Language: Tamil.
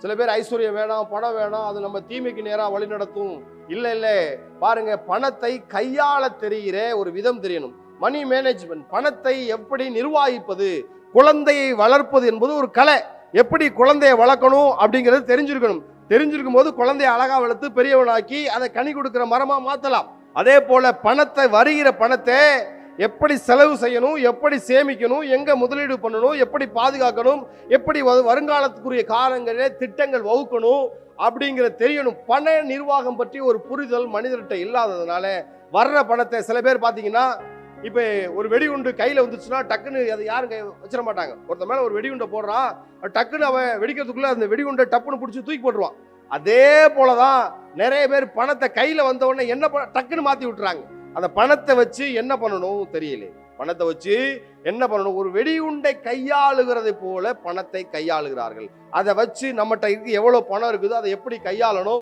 சில பேர் ஐஸ்வர்யம் வேணாம், பணம் வேணாம், அது நம்ம தீமைக்கு நேராக வழி நடத்தும். இல்லை இல்லை, பாருங்க, பணத்தை கையாள தெரிகிற ஒரு விதம் தெரியணும். மணி மேனேஜ்மெண்ட், பணத்தை எப்படி நிர்வாகிப்பது, குழந்தையை வளர்ப்பது என்பது ஒரு கலை. எப்படி குழந்தையை வளர்க்கணும் அப்படிங்கிறது தெரிஞ்சிருக்கணும். தெரிஞ்சிருக்கும் போது குழந்தையை அழகா வளர்த்து பெரியவனாக்கி அதை கனி கொடுக்கிற மரமா மாற்றலாம். அதே போல பணத்தை, வருகிற பணத்தை எப்படி செலவு செய்யணும், எப்படி சேமிக்கணும், எங்க முதலீடு பண்ணணும், எப்படி பாதுகாக்கணும், எப்படி வருங்காலத்துக்குரிய காலங்களிலே திட்டங்கள் வகுக்கணும் அப்படிங்கிற தெரியணும். பண நிர்வாகம் பற்றி ஒரு புரிதல் மனிதர்கிட்ட இல்லாததுனால வர்ற பணத்தை, சில பேர் பார்த்தீங்கன்னா, இப்போ ஒரு வெடிகுண்டு கையில் வந்துச்சுன்னா டக்குன்னு அதை யாரும் வச்சிட மாட்டாங்க. ஒருத்த மேலே ஒரு வெடிகுண்டை போடுறான், டக்குன்னு அவன் வெடிக்கிறதுக்குள்ள அந்த வெடிகுண்டை டப்புன்னு பிடிச்சி தூக்கி போட்டுருவான். அதே போலதான் நிறைய பேர் பணத்தை கையில் வந்த உடனே என்ன டக்குன்னு மாற்றி விட்டுறாங்க. அந்த பணத்தை வச்சு என்ன பண்ணணும் தெரியல. பணத்தை வச்சு என்ன பண்ணணும்? ஒரு வெடிகுண்டை கையாளுகிறதை போல பணத்தை கையாளுகிறார்கள். அதை வச்சு நம்மகிட்ட எவ்வளவு பணம் இருக்குதோ அதை எப்படி கையாளணும்